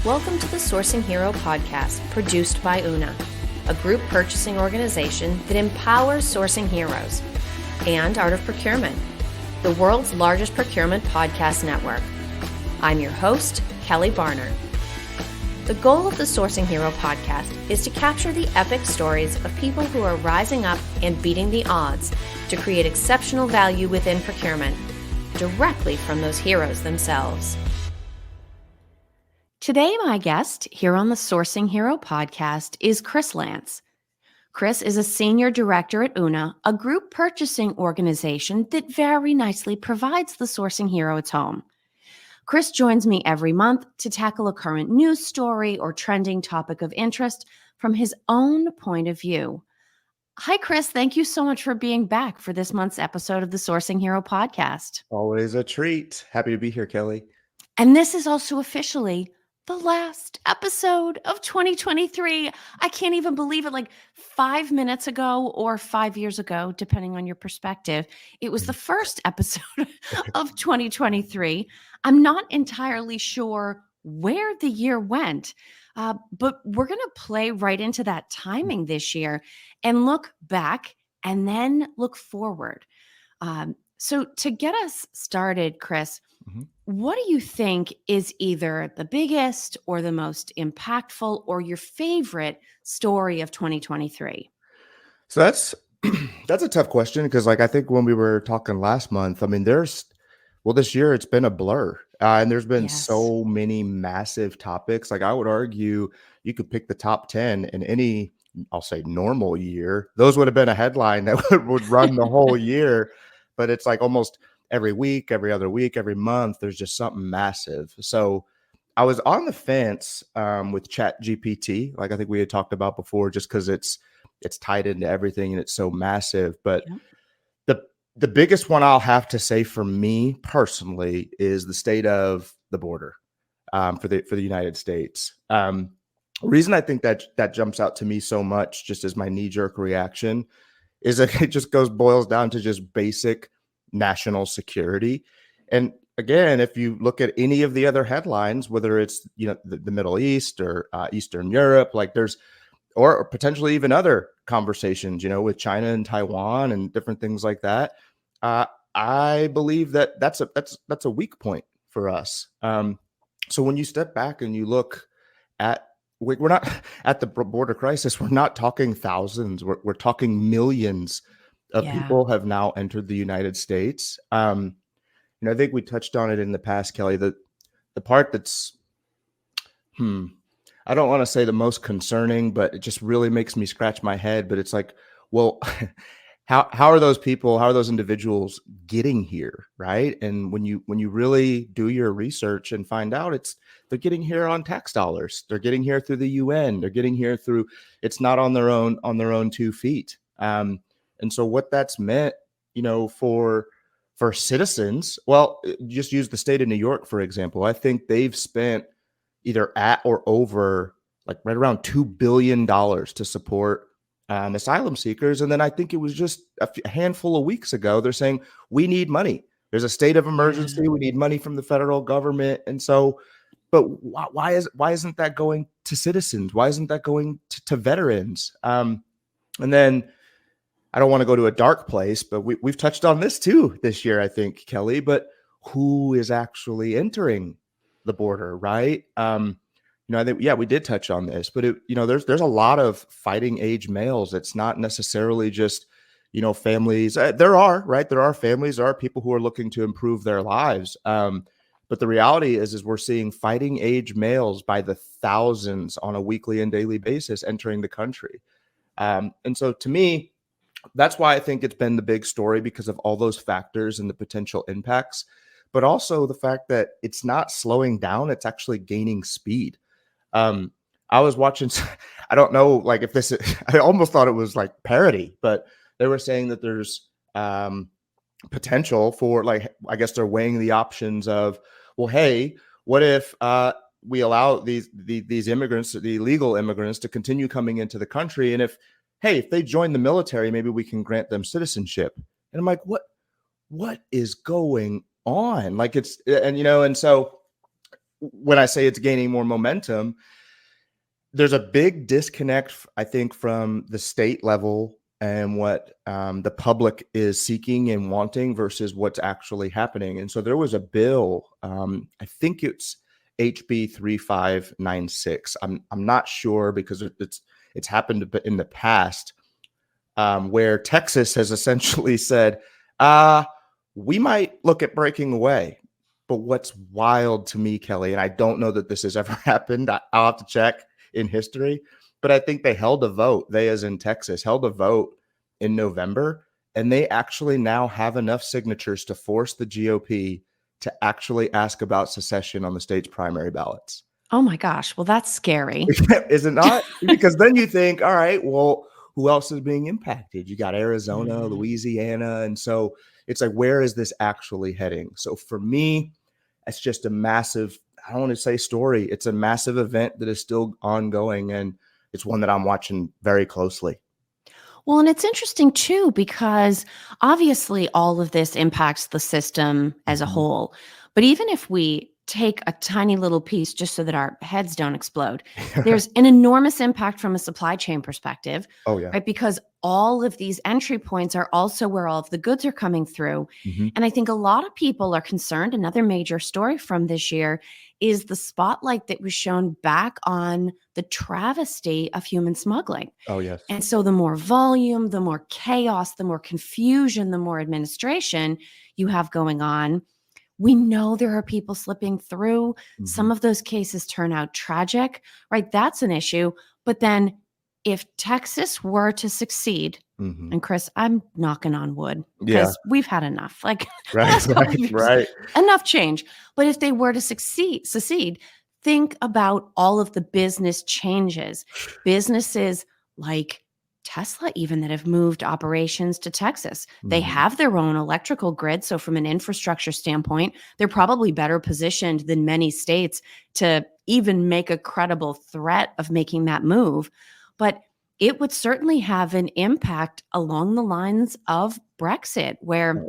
Welcome to the Sourcing Hero podcast, produced by Una, a group purchasing organization that empowers sourcing heroes, and Art of Procurement, the world's largest procurement podcast network. I'm your host, Kelly Barner. The goal of the Sourcing Hero podcast is to capture the epic stories of people who are rising up and beating the odds to create exceptional value within procurement, directly from those heroes themselves. Today, my guest here on the Sourcing Hero podcast is Kris Lance. Kris is a senior director at Una, a group purchasing organization that very nicely provides the Sourcing Hero its home. Kris joins me every month to tackle a current news story or trending topic of interest from his own point of view. Hi, Kris. Thank you so much for being back for this month's episode of the Sourcing Hero podcast. Always a treat. Happy to be here, Kelly. And this is also officially the last episode of 2023. I can't even believe it. Like 5 minutes ago or 5 years ago, depending on your perspective, it was the first episode of 2023. I'm not entirely sure where the year went, but we're going to play right into that timing this year and look back and then look forward. So to get us started, Kris, what do you think is either the biggest or the most impactful or your favorite story of 2023? So that's a tough question because, I think when we were talking last month, this year it's been a blur, and there's been so many massive topics. I would argue you could pick the top 10 in any, I'll say, normal year. Those would have been a headline that would run the whole year, but it's almost every week, every other week, every month, there's just something massive. So I was on the fence with Chat GPT, I think we had talked about before, just because it's tied into everything and it's so massive. But the biggest one I'll have to say for me personally is the state of the border for the United States. Reason I think that jumps out to me so much, just as my knee-jerk reaction, is that it just boils down to just basic national security. And again, if you look at any of the other headlines, whether it's the Middle East or Eastern Europe, or potentially even other conversations, with China and Taiwan and different things like that, I believe that's a weak point for us. So when you step back and you look at, we're not at the border crisis. We're not talking thousands. We're talking millions of people have now entered the United States. I think we touched on it in the past, Kelly, the part that's, I don't want to say the most concerning, but it just really makes me scratch my head. But it's well, how are those people, how are those individuals getting here, right? And when you really do your research and find out, they're getting here on tax dollars. They're getting here through the UN. They're getting here through, it's not on their own 2 feet. And so what that's meant, for citizens, well, just use the state of New York, for example. I think they've spent either at or over right around $2 billion to support asylum seekers. And then I think it was just a handful of weeks ago, they're saying, we need money. There's a state of emergency. We need money from the federal government. And so, but why isn't that going to citizens? Why isn't that going to veterans? And then, I don't want to go to a dark place, but we've touched on this too this year, I think, Kelly, but who is actually entering the border, right? I think, we did touch on this, but there's a lot of fighting age males. It's not necessarily just, families. There are families, there are people who are looking to improve their lives. But the reality is we're seeing fighting age males by the thousands on a weekly and daily basis entering the country. And so to me, that's why I think it's been the big story, because of all those factors and the potential impacts, but also the fact that it's not slowing down. It's actually gaining speed. I was watching, I don't know, if this, I almost thought it was parody, but they were saying that there's potential for I guess they're weighing the options of, well, hey, what if we allow these immigrants, the illegal immigrants, to continue coming into the country, and if they join the military, maybe we can grant them citizenship. And I'm what is going on? And so when I say it's gaining more momentum, there's a big disconnect, I think, from the state level and what the public is seeking and wanting versus what's actually happening. And so there was a bill, I think it's HB 3596. I'm not sure because it's happened in the past, where Texas has essentially said, we might look at breaking away. But what's wild to me, Kelly, and I don't know that this has ever happened, I'll have to check in history, but I think they held a vote, they as in Texas, held a vote in November, and they actually now have enough signatures to force the GOP to actually ask about secession on the state's primary ballots. Oh my gosh. Well, that's scary. Is it not? Because then you think, all right, well, who else is being impacted? You got Arizona, Louisiana. And so it's like, where is this actually heading? So for me, it's just a massive, I don't want to say story. It's a massive event that is still ongoing. And it's one that I'm watching very closely. Well, and it's interesting too, because obviously all of this impacts the system as a whole. But even if we take a tiny little piece just so that our heads don't explode, there's an enormous impact from a supply chain perspective, Oh, yeah. right? Because all of these entry points are also where all of the goods are coming through. And I think a lot of people are concerned. Another major story from this year is the spotlight that was shown back on the travesty of human smuggling. Oh, yes. And so the more volume, the more chaos, the more confusion, the more administration you have going on, we know there are people slipping through. Some of those cases turn out tragic, right? That's an issue. But then if Texas were to succeed, and Kris, I'm knocking on wood because we've had enough. Like last couple of years, enough change. But if they were to secede, think about all of the business changes. Businesses like Tesla, even, that have moved operations to Texas. They have their own electrical grid. So from an infrastructure standpoint, they're probably better positioned than many states to even make a credible threat of making that move. But it would certainly have an impact along the lines of Brexit, where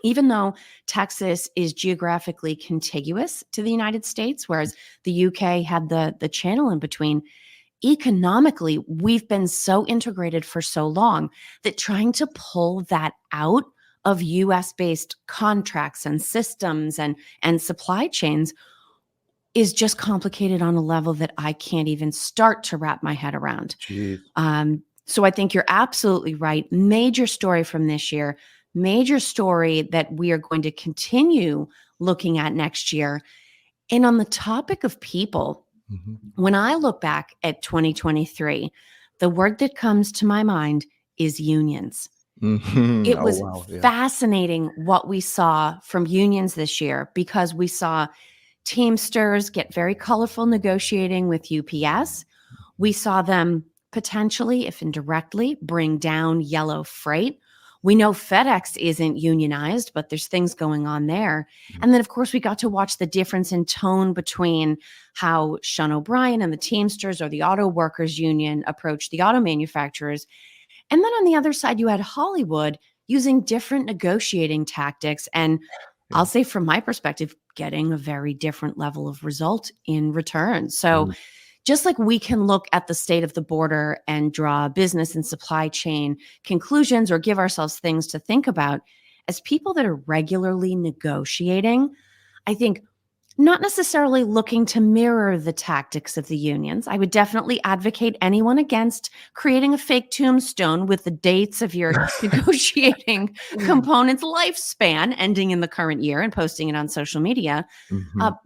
even though Texas is geographically contiguous to the United States, whereas the UK had the channel in between, economically, we've been so integrated for so long that trying to pull that out of US-based contracts and systems and supply chains is just complicated on a level that I can't even start to wrap my head around. So I think you're absolutely right. Major story from this year, major story that we are going to continue looking at next year. And on the topic of people, when I look back at 2023, the word that comes to my mind is unions. It was fascinating what we saw from unions this year, because we saw Teamsters get very colorful negotiating with UPS. We saw them potentially, if indirectly, bring down yellow freight. We know FedEx isn't unionized, but there's things going on there. And then, of course, we got to watch the difference in tone between how Sean O'Brien and the Teamsters, or the auto workers union, approached the auto manufacturers. And then on the other side, you had Hollywood using different negotiating tactics. And I'll say, from my perspective, getting a very different level of result in return. So just like we can look at the state of the border and draw business and supply chain conclusions or give ourselves things to think about, as people that are regularly negotiating, I think not necessarily looking to mirror the tactics of the unions. I would definitely advocate anyone against creating a fake tombstone with the dates of your negotiating component's lifespan ending in the current year and posting it on social media.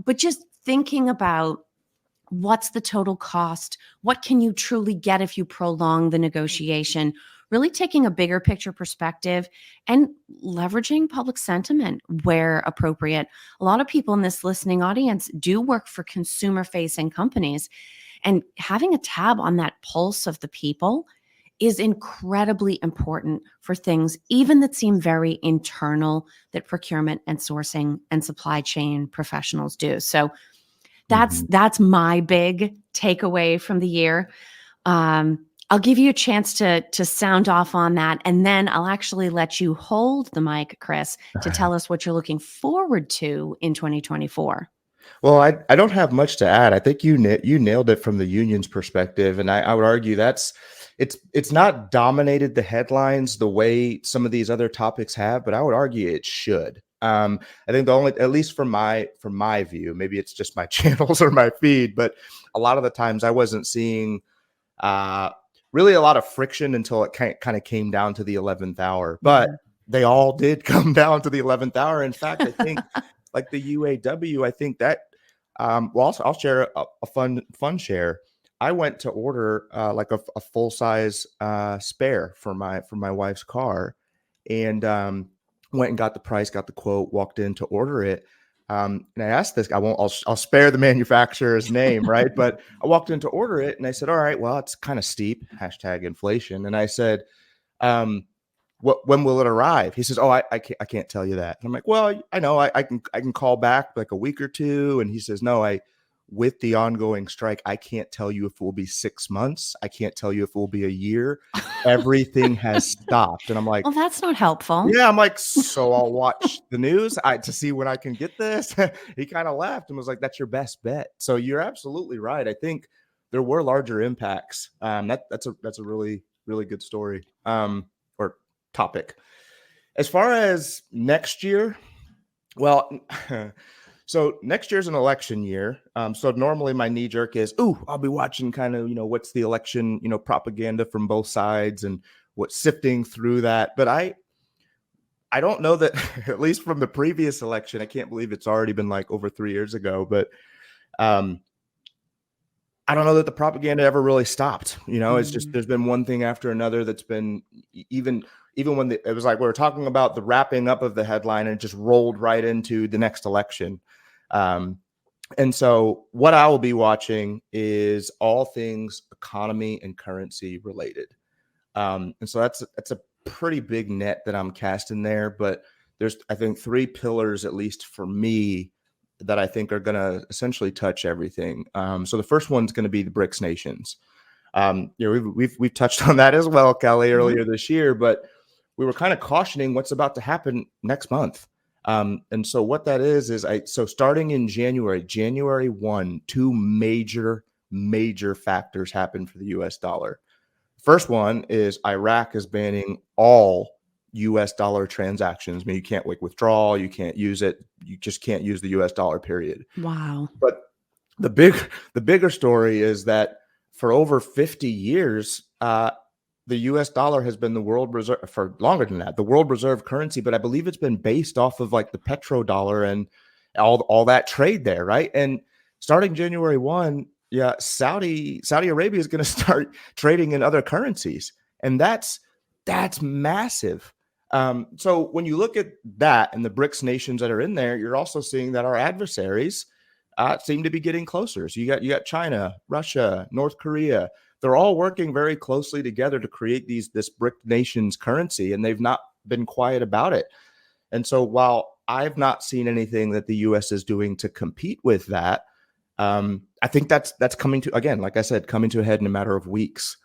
But just thinking about, what's the total cost? What can you truly get if you prolong the negotiation? Really taking a bigger picture perspective and leveraging public sentiment where appropriate. A lot of people in this listening audience do work for consumer-facing companies, and having a tab on that pulse of the people is incredibly important for things even that seem very internal, that procurement and sourcing and supply chain professionals do. So that's my big takeaway from the year. I'll give you a chance to sound off on that, and then I'll actually let you hold the mic, Kris, to tell us what you're looking forward to in 2024. Well, I don't have much to add. I think you nailed it from the union's perspective, and I would argue that's it's not dominated the headlines the way some of these other topics have, but I would argue it should. I think the only, at least from my view, maybe it's just my channels or my feed, but a lot of the times I wasn't seeing uh, really a lot of friction until it kind of came down to the 11th hour. But Yeah. they all did come down to the 11th hour. In fact, I think like the UAW, I think that well, I'll share a fun share. I went to order like a full size spare for my wife's car, and went and got the price, got the quote, walked in to order it. And I asked this, I'll spare the manufacturer's name, right? But I walked in to order it, and I said, "All right, well, it's kind of steep." Hashtag inflation. And I said, um, when will it arrive? He says, "Oh, I can't tell you that." And I'm like, "Well, I know I can call back like a week or two." And he says, "No, with the ongoing strike, I can't tell you if it will be 6 months. I can't tell you if it will be a year. Everything has stopped." And I'm like, Well, that's not helpful. "Yeah." I'm like, "So I'll watch the news to see when I can get this." He kind of laughed and was like, "That's your best bet." So you're absolutely right. I think there were larger impacts. That's a really good story. Or topic. As far as next year, well, so next year's an election year. So normally my knee jerk is, "Ooh, I'll be watching kind of, what's the election, propaganda from both sides and what's sifting through that." But I don't know that, at least from the previous election, I can't believe it's already been like over 3 years ago, but um, I don't know that the propaganda ever really stopped. It's just Mm. there's been one thing after another that's been even when it was like we were talking about the wrapping up of the headline and it just rolled right into the next election. Um, and so what I will be watching is all things economy and currency related. And so that's a pretty big net that I'm casting there. But there's, I think, three pillars, at least for me, that I think are going to essentially touch everything. So the first one's going to be the BRICS nations. We've touched on that as well, Kelly, Mhm. earlier this year, but we were kind of cautioning what's about to happen next month. And so what that is so starting in January 1, two major factors happen for the US dollar. First one is Iraq is banning all US dollar transactions. I mean, you can't withdraw, you can't use it, you just can't use the US dollar, period. Wow. But the big the bigger story is that for over 50 years, the US dollar has been the world reserve for longer than that, the world reserve currency, but I believe it's been based off of like the petrodollar and all that trade there, right? And starting January 1, yeah, Saudi Arabia is going to start trading in other currencies, and that's massive. So when you look at that and the BRICS nations that are in there, you're also seeing that our adversaries seem to be getting closer. So you got China, Russia, North Korea. They're all working very closely together to create this BRIC nations currency, and they've not been quiet about it. And so while I've not seen anything that the U.S. is doing to compete with that, I think that's coming to, again, like I said, coming to a head in a matter of weeks.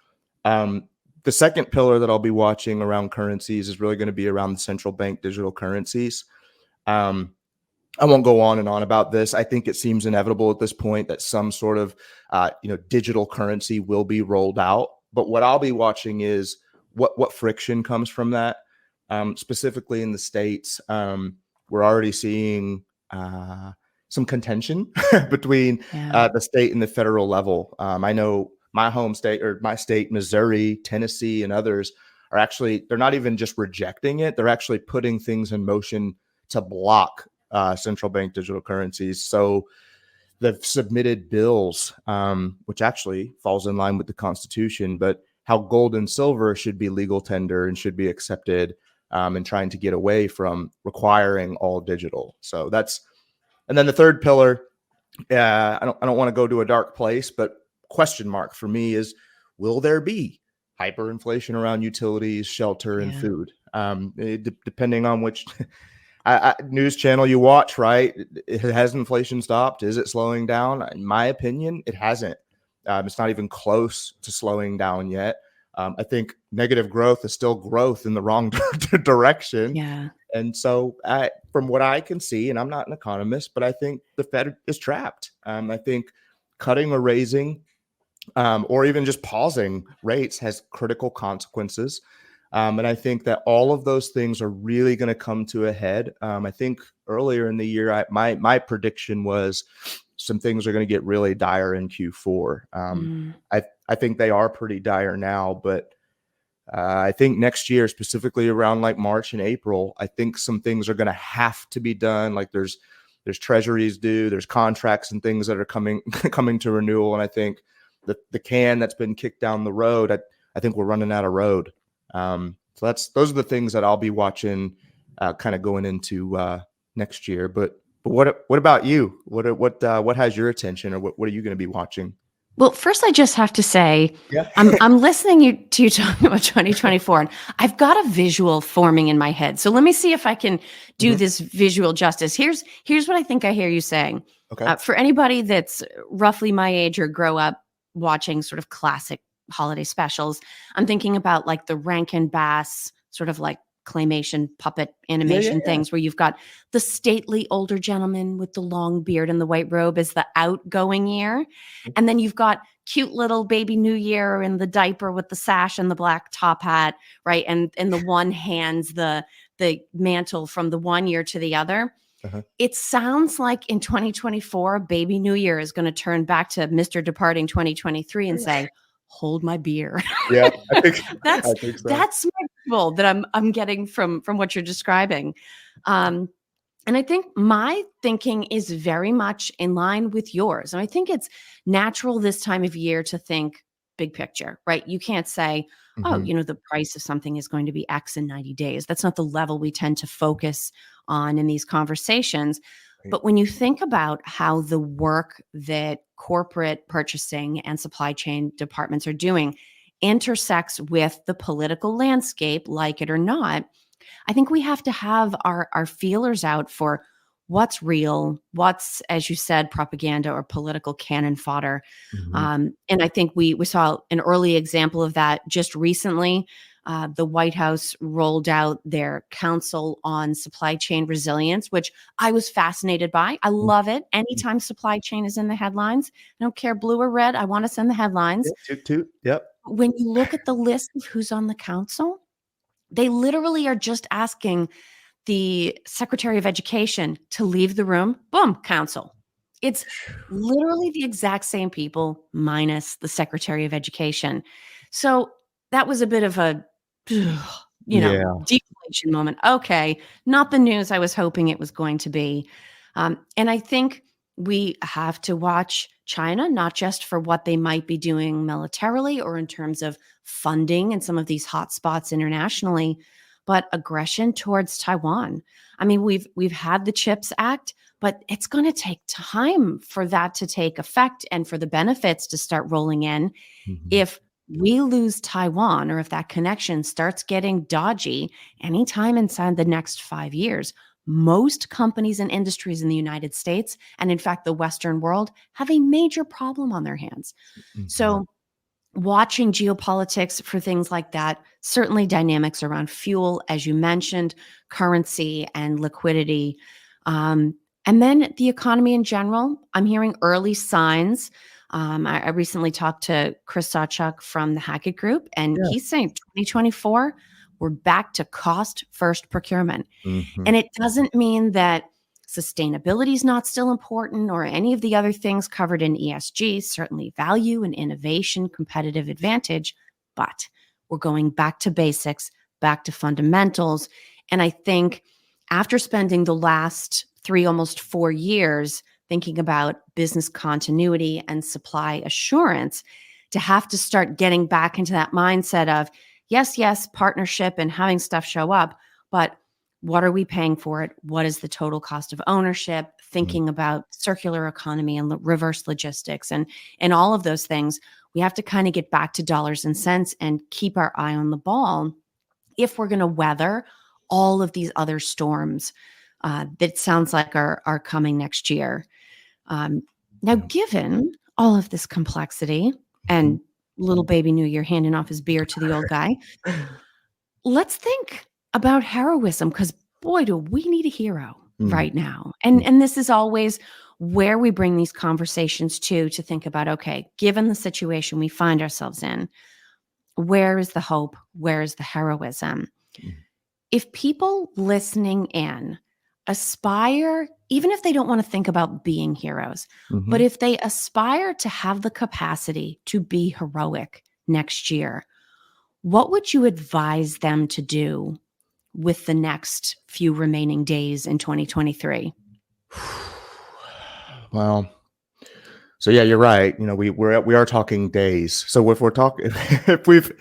The second pillar that I'll be watching around currencies is really going to be around the central bank digital currencies. Um, I won't go on and on about this. I think it seems inevitable at this point that some sort of digital currency will be rolled out. But what I'll be watching is what friction comes from that. Specifically in the States, we're already seeing some contention between Yeah. the state and the federal level. I know my home state, or my state, Missouri, Tennessee, and others are actually, they're not even just rejecting it. They're actually putting things in motion to block central bank digital currencies. So they've submitted bills, which actually falls in line with the Constitution, but how gold and silver should be legal tender and should be accepted, and trying to get away from requiring all digital. So that's, and then the third pillar, I don't want to go to a dark place, but question mark for me is, will there be hyperinflation around utilities, shelter, and Yeah. food? Depending on which news channel you watch, right? Has inflation stopped? Is it slowing down? In my opinion, it hasn't. It's not even close to slowing down yet. I think negative growth is still growth in the wrong direction. Yeah. And so, from what I can see, and I'm not an economist, but I think the Fed is trapped. I think cutting or raising, or even just pausing rates has critical consequences. And I think that all of those things are really going to come to a head. I think earlier in the year, my prediction was some things are going to get really dire in Q4. Mm. I think they are pretty dire now, but I think next year, specifically around like March and April, I think some things are going to have to be done. Like there's treasuries due, there's contracts and things that are coming coming to renewal, and I think the can that's been kicked down the road, I think we're running out of road. So those are the things that I'll be watching, kind of going into next year. But what about you? What has your attention, or what are you going to be watching? Well, first, I just have to say, Yeah. I'm listening to you talking about 2024, and I've got a visual forming in my head. So let me see if I can do Mhm. this visual justice. Here's what I think I hear you saying. Okay. For anybody that's roughly my age or grow up watching sort of classic holiday specials, I'm thinking about like the Rankin Bass sort of like claymation puppet Yeah, yeah, animation yeah. things where you've got the stately older gentleman with the long beard and the white robe as the outgoing year. And then you've got cute little baby New Year in the diaper with the sash and the black top hat, right? And in the one hands the mantle from the one year to the other. Uh-huh. It sounds like in 2024, baby New Year is going to turn back to Mr. Departing 2023 and say, "Hold my beer." Yeah, I think that's I think so. that's my visual that I'm getting from what you're describing. Um, and I think my thinking is very much in line with yours. And I think it's natural this time of year to think big picture, right? You can't say, oh, Mhm. the price of something is going to be X in 90 days. That's not the level we tend to focus on in these conversations. Right. But when you think about how the work that corporate purchasing and supply chain departments are doing intersects with the political landscape, like it or not, I think we have to have our feelers out for what's real, what's, as you said, propaganda or political cannon fodder. Mhm. And I think we saw an early example of that just recently. The White House rolled out their Council on Supply Chain Resilience, which I was fascinated by. I Mhm. love it. Anytime supply chain is in the headlines, I don't care blue or red. I want us in the headlines. Yeah, toot toot. Yep. When you look at the list of who's on the council, they literally are just asking the Secretary of Education to leave the room. Boom, council. It's literally the exact same people minus the Secretary of Education. So that was a bit of a, Yeah. deflation moment. Okay, not the news I was hoping it was going to be. And I think we have to watch China, not just for what they might be doing militarily or in terms of funding in some of these hotspots internationally, but aggression towards Taiwan. I mean, we've had the CHIPS Act, but it's going to take time for that to take effect and for the benefits to start rolling in. Mhm. If we lose Taiwan or if that connection starts getting dodgy anytime inside the next 5 years, most companies and industries in the United States, and in fact, the Western world, have a major problem on their hands. Mhm. So, watching geopolitics for things like that, certainly dynamics around fuel, as you mentioned, currency and liquidity. Um, and then the economy in general, I'm hearing early signs. I recently talked to Chris from the Hackett Group, and Yeah. he's saying 2024, we're back to cost first procurement. Mhm. And it doesn't mean that sustainability is not still important or any of the other things covered in ESG, certainly value and innovation, competitive advantage, but we're going back to basics, back to fundamentals. And I think after spending the last 3, almost 4 years thinking about business continuity and supply assurance, to have to start getting back into that mindset of yes, partnership and having stuff show up, but what are we paying for it? What is the total cost of ownership? Mhm. Thinking about circular economy and reverse logistics and all of those things. We have to kind of get back to dollars and cents and keep our eye on the ball if we're going to weather all of these other storms that sounds like are coming next year. Um, Now, Yeah. given all of this complexity Mhm. and little baby New Year handing off his beer to the old guy, let's think about heroism because boy, do we need a hero Mhm. right now. And this is always where we bring these conversations to think about, okay, given the situation we find ourselves in, where is the hope? Where is the heroism? Mhm. If people listening in aspire, even if they don't want to think about being heroes, but Mhm. if they aspire to have the capacity to be heroic next year, what would you advise them to do with the next few remaining days in 2023? Well, so yeah, you're right. We are talking days. So if we're talking, if we've,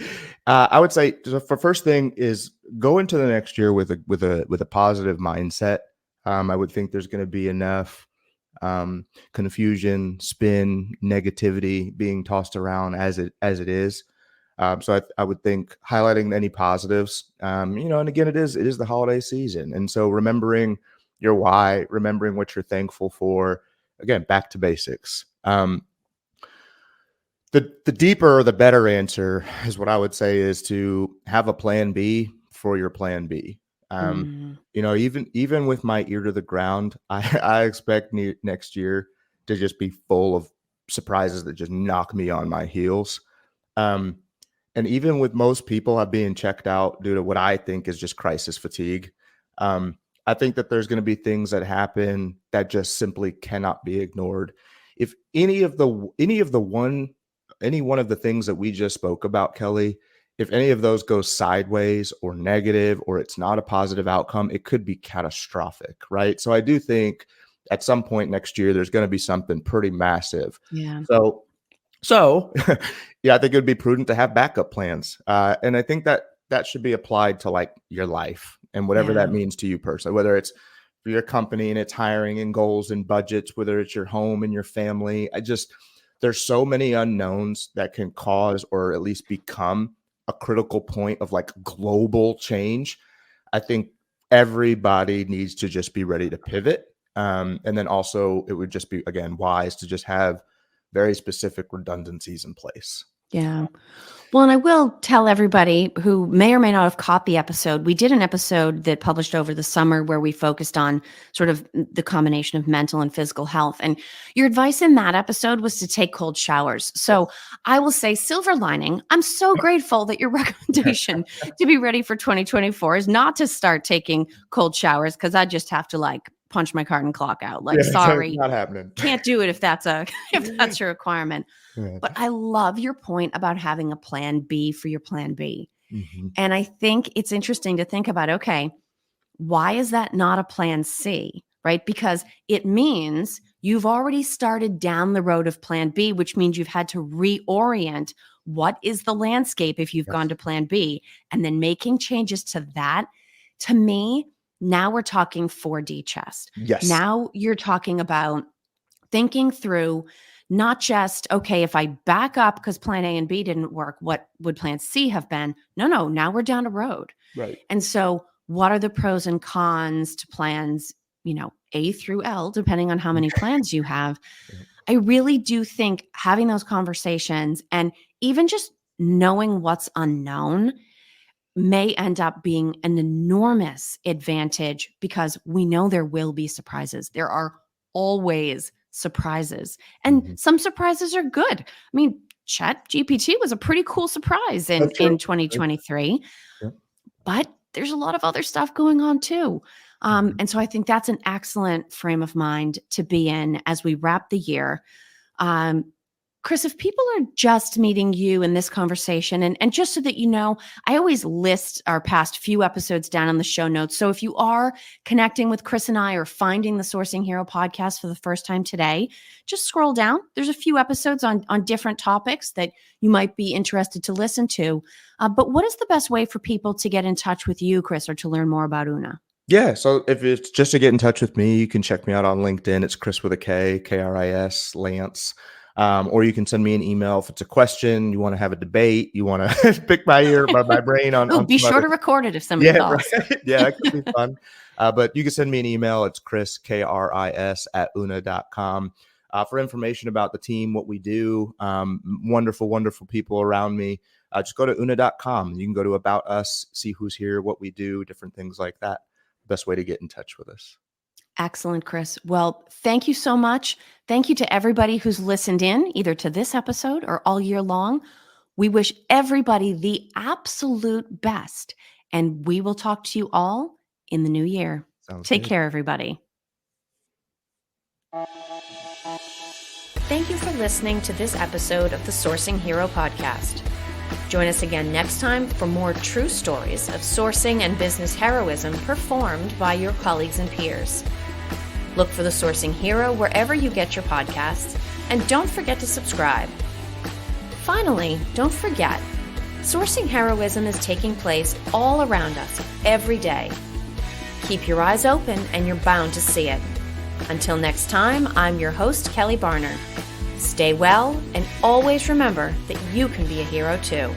I would say the first thing is go into the next year with a positive mindset. I would think there's going to be enough confusion, spin, negativity being tossed around as it is. So I would think highlighting any positives, and again, it is the holiday season, and so remembering your why, remembering what you're thankful for. Again, back to basics. The deeper or the better answer is what I would say is to have a plan B for your plan B. Um, Mm, even with my ear to the ground, I expect next year to just be full of surprises that just knock me on my heels. Um, and even with most people being checked out due to what I think is just crisis fatigue, um, I think that there's going to be things that happen that just simply cannot be ignored. If any one of the things that we just spoke about, Kelly, if any of those goes sideways or negative or it's not a positive outcome, it could be catastrophic, right? So I do think at some point next year there's going to be something pretty massive. yeah. So, yeah, I think it would be prudent to have backup plans, and I think that should be applied to like your life and whatever that Yeah. means to you personally, whether it's for your company and its hiring and goals and budgets, whether it's your home and your family. There's so many unknowns that can cause or at least become a critical point of like global change. I think everybody needs to just be ready to pivot. And then also, it would just be, again, wise to just have very specific redundancies in place. Yeah. Well, and I will tell everybody who may or may not have caught the episode. We did an episode that published over the summer where we focused on sort of the combination of mental and physical health. And your advice in that episode was to take cold showers. So I will say, silver lining, I'm so grateful that your recommendation to be ready for 2024 is not to start taking cold showers, because I just have to like punch my card and clock out. Like, Yeah, it's sorry, not happening. can't do it if that's a if that's your requirement. Yeah. But I love your point about having a plan B for your plan B. Mhm. And I think it's interesting to think about, okay, why is that not a plan C? Right? Because it means you've already started down the road of plan B, which means you've had to reorient what is the landscape if you've gone Yes. to plan B, and then making changes to that. To me, now we're talking 4D chess. Yes. Now you're talking about thinking through not just, okay, if I back up because plan A and B didn't work, what would plan C have been? No, now we're down a road. Right. And so, what are the pros and cons to plans, A through L, depending on how many plans you have? Yeah. I really do think having those conversations and even just knowing what's unknown may end up being an enormous advantage, because we know there will be surprises. There are always surprises, and Mhm. some surprises are good. I mean, Chat GPT was a pretty cool surprise in That's true. 2023, Yeah. but there's a lot of other stuff going on too. Mhm. And so I think that's an excellent frame of mind to be in as we wrap the year. Um, Kris, if people are just meeting you in this conversation, and just so that you know, I always list our past few episodes down in the show notes. So if you are connecting with Kris and I, or finding the Sourcing Hero podcast for the first time today, just scroll down. There's a few episodes on different topics that you might be interested to listen to. But what is the best way for people to get in touch with you, Kris, or to learn more about Una? Yeah. So if it's just to get in touch with me, you can check me out on LinkedIn. It's Kris with a K, Kris Lance. Or you can send me an email if it's a question, you want to have a debate, you want to pick my brain on, Oh, on be some sure other. to record it if somebody Yeah, calls. right. Yeah, that could be fun. But you can send me an email. It's Kris at una.com. For information about the team, what we do, wonderful, wonderful people around me. Just go to una.com. You can go to About Us, see who's here, what we do, different things like that. best way to get in touch with us. Excellent, Kris. Well, thank you so much. Thank you to everybody who's listened in, either to this episode or all year long. We wish everybody the absolute best, and we will talk to you all in the new year. Sounds Take good. care, everybody. Thank you for listening to this episode of the Sourcing Hero podcast. Join us again next time for more true stories of sourcing and business heroism performed by your colleagues and peers. Look for the Sourcing Hero wherever you get your podcasts, and don't forget to subscribe. Finally, don't forget, sourcing heroism is taking place all around us every day. Keep your eyes open and you're bound to see it. Until next time, I'm your host, Kelly Barner. Stay well, and always remember that you can be a hero too.